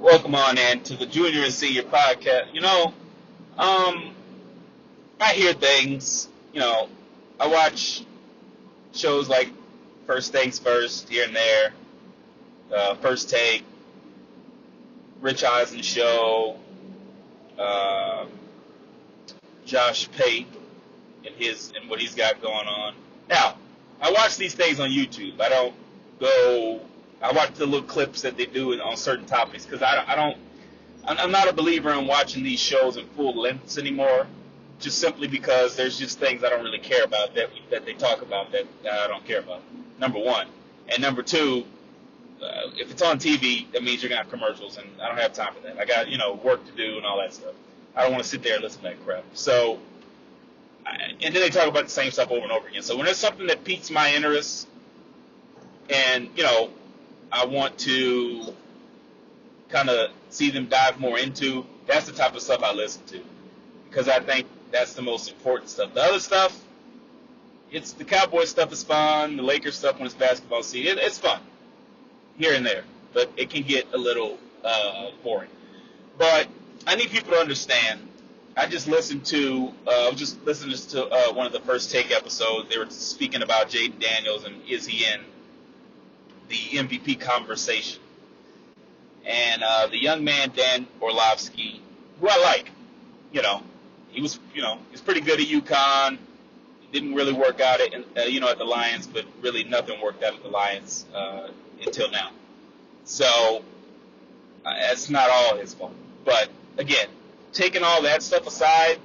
Welcome on in to the Junior and Senior Podcast. I hear things. I watch shows like First Things First here and there, First Take, Rich Eisen Show, uh, Josh Pate and what he's got going on. Now, I watch these things on YouTube. I don't go. I watch the little clips that they do on certain topics because I'm not a believer in watching these shows in full lengths anymore. Just simply because there's just things I don't really care about that they talk about that I don't care about. Number one, and number two, if it's on TV, that means you're gonna have commercials, and I don't have time for that. I got work to do and all that stuff. I don't want to sit there and listen to that crap. So, and then they talk about the same stuff over and over again. So when there's something that piques my interest, and I want to kind of see them dive more into, that's the type of stuff I listen to, because I think that's the most important stuff. The other stuff, it's the Cowboys stuff is fun, the Lakers stuff when it's basketball season, it's fun here and there, but it can get a little boring. But I need people to understand. I just listened to one of the First Take episodes. They were speaking about Jaden Daniels and is he in the MVP conversation. And the young man, Dan Orlovsky, who I like, he's pretty good at UConn. It didn't really work out at the Lions, but really nothing worked out at the Lions until now. So that's not all his fault. But again, taking all that stuff aside,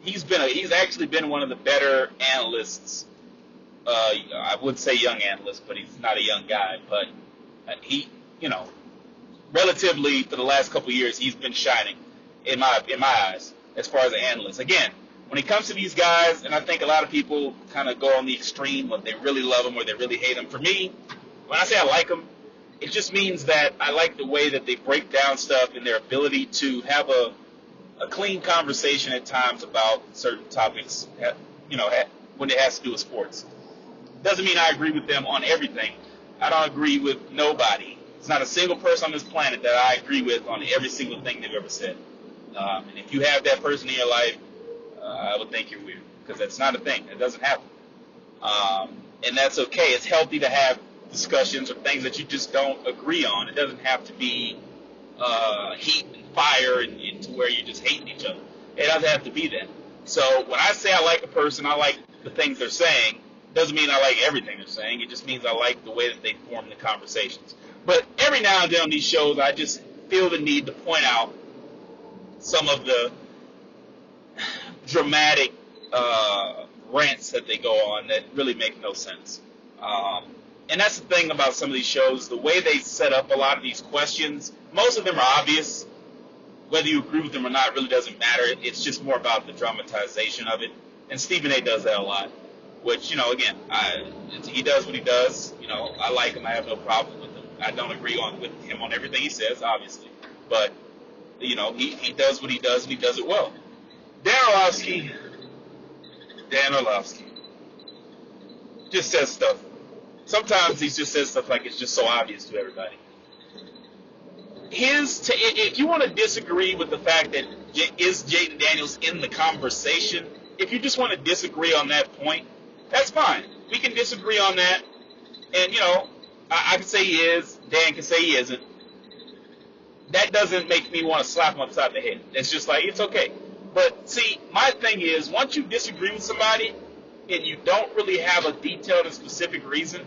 he's actually been one of the better analysts. I would say young analyst, but he's not a young guy. But he, relatively for the last couple of years, he's been shining in my eyes as far as an analyst. Again, when it comes to these guys, and I think a lot of people kind of go on the extreme when they really love them or they really hate them. For me, when I say I like them, it just means that I like the way that they break down stuff and their ability to have a clean conversation at times about certain topics, when it has to do with sports. Doesn't mean I agree with them on everything. I don't agree with nobody. There's not a single person on this planet that I agree with on every single thing they've ever said. And if you have that person in your life, I would think you're weird, because that's not a thing. It doesn't happen. And that's okay. It's healthy to have discussions or things that you just don't agree on. It doesn't have to be heat and fire and to where you're just hating each other. It doesn't have to be that. So when I say I like a person, I like the things they're saying. Doesn't mean I like everything they're saying. It just means I like the way that they form the conversations. But every now and then on these shows, I just feel the need to point out some of the dramatic rants that they go on that really make no sense. And that's the thing about some of these shows, the way they set up a lot of these questions. Most of them are obvious. Whether you agree with them or not really doesn't matter. It's just more about the dramatization of it. And Stephen A. does that a lot. Which, again, he does what he does. I like him. I have no problem with him. I don't agree with him on everything he says, obviously. But, he does what he does, and he does it well. Dan Orlovsky just says stuff. Sometimes he just says stuff like it's just so obvious to everybody. If you want to disagree with the fact that is Jaden Daniels in the conversation, if you just want to disagree on that point, that's fine. We can disagree on that. And, I can say he is. Dan can say he isn't. That doesn't make me want to slap him upside the head. It's just like, it's okay. But, see, my thing is, once you disagree with somebody and you don't really have a detailed and specific reason,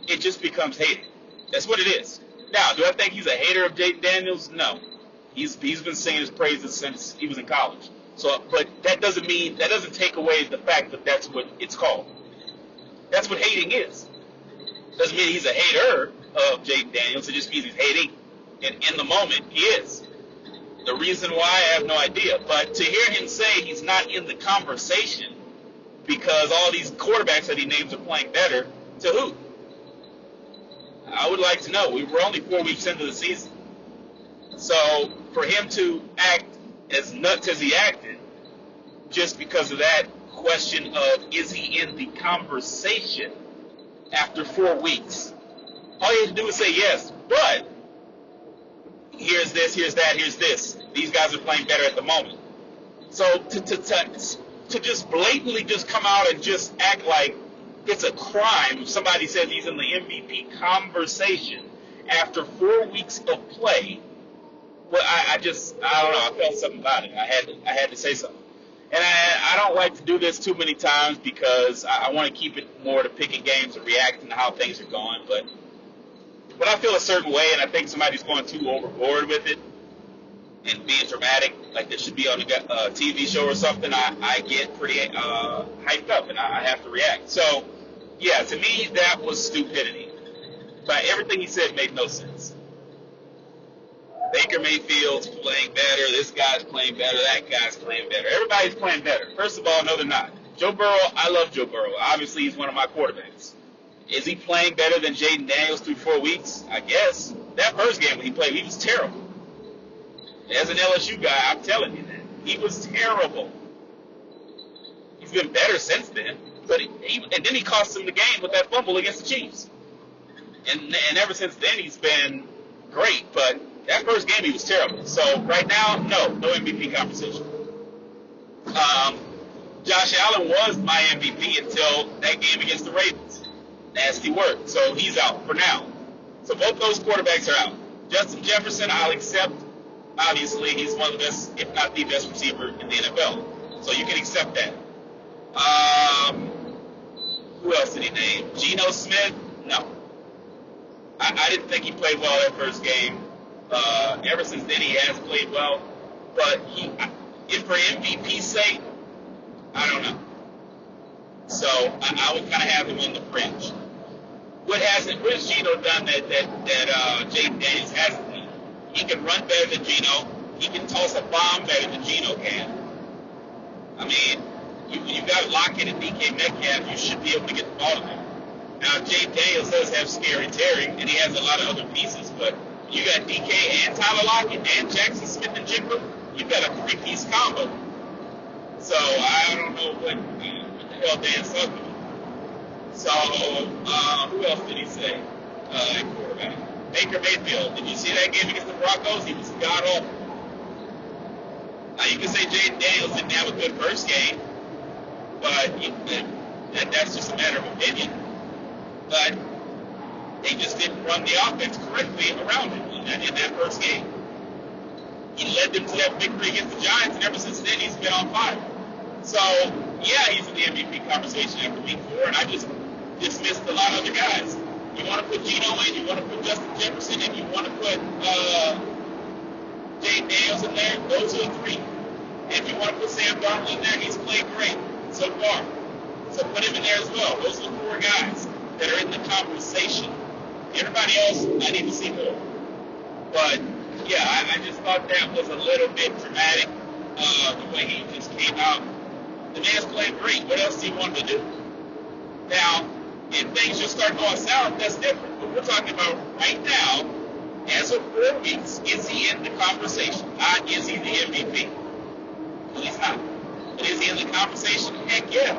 it just becomes hating. That's what it is. Now, do I think he's a hater of Jaden Daniels? No. He's been singing his praises since he was in college. So, but that doesn't take away the fact that that's what it's called. That's what hating is. Doesn't mean he's a hater of Jaden Daniels. It just means he's hating. And in the moment, he is. The reason why, I have no idea. But to hear him say he's not in the conversation because all these quarterbacks that he names are playing better, to who? I would like to know. We're only 4 weeks into the season. So for him to act as nuts as he acted, just because of that question of is he in the conversation after 4 weeks, all you have to do is say yes. But here's this, here's that, here's this. These guys are playing better at the moment. So to just blatantly just come out and just act like it's a crime if somebody says he's in the MVP conversation after 4 weeks of play, well, I don't know. I felt something about it. I had to say something. And I don't like to do this too many times because I want to keep it more to picking games and reacting to how things are going. But when I feel a certain way and I think somebody's going too overboard with it and being dramatic, like this should be on a TV show or something, I get pretty hyped up and I have to react. So, yeah, to me, that was stupidity. But everything he said made no sense. Baker Mayfield's playing better, this guy's playing better, that guy's playing better. Everybody's playing better. First of all, no, they're not. Joe Burrow, I love Joe Burrow. Obviously, he's one of my quarterbacks. Is he playing better than Jaden Daniels through 4 weeks? I guess. That first game when he played, he was terrible. As an LSU guy, I'm telling you that. He was terrible. He's been better since then. And then he cost him the game with that fumble against the Chiefs. And ever since then, he's been great. But that first game, he was terrible. So right now, no MVP conversation. Josh Allen was my MVP until that game against the Ravens. Nasty work. So he's out for now. So both those quarterbacks are out. Justin Jefferson, I'll accept. Obviously, he's one of the best, if not the best receiver in the NFL. So you can accept that. Who else did he name? Geno Smith? No. I didn't think he played well that first game. Ever since then, he has played well. But if for MVP's sake, I don't know. So I would kind of have him on the fringe. What has Geno done that Jaden Daniels hasn't done? He can run better than Geno. He can toss a bomb better than Geno can. I mean, you got Lockett and DK Metcalf. You should be able to get the ball to them. Now, Jaden Daniels does have Scary Terry, and he has a lot of other pieces, but you got DK and Tyler Lockett and Jackson Smith and Jigba. You've got a three-piece combo. So I don't know what the hell Dan's talking about. So who else did he say at quarterback? Baker Mayfield. Did you see that game against the Broncos? He was god-awful. Now, you can say Jaden Daniels didn't have a good first game, but that's just a matter of opinion. But they just didn't run the offense correctly around him in that first game. He led them to that victory against the Giants, and ever since then, he's been on fire. So, yeah, he's in the MVP conversation after week 4, and I just dismissed a lot of other guys. You want to put Geno in, you want to put Justin Jefferson in, you want to put Jaden Daniels in there, those are the 3. And if you want to put Sam Darnold in there, he's played great so far. So put him in there as well. Those are the 4 guys that are in the conversation. Everybody else, I need to see more. But, yeah, I just thought that was a little bit dramatic, the way he just came out. The man's played great. What else do you want to do? Now, if things just start going south, that's different. But we're talking about right now, as of 4 weeks, is he in the conversation? Not is he the MVP? Well, he's not. But is he in the conversation? Heck yeah.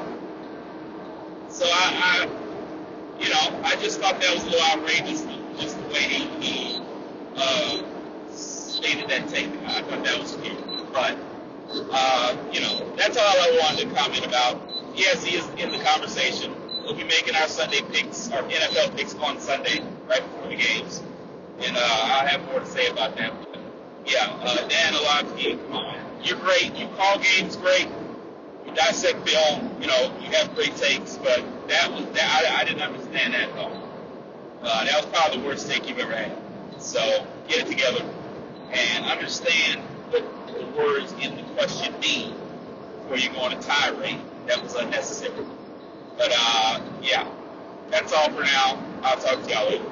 So I just thought that was a little outrageous, just the way he stated that statement. I thought that was cute. But, that's all I wanted to comment about. Yes, he is in the conversation. We'll be making our Sunday picks, our NFL picks on Sunday, right before the games. And I'll have more to say about that. But, yeah, Dan Alaki, come on. You're great. You call games great. You dissect film. You have great takes. But I didn't understand that at all. That was probably the worst take you've ever had. So get it together and understand what the words in the question mean before you go on a tirade. That was unnecessary. But, yeah, that's all for now. I'll talk to y'all later.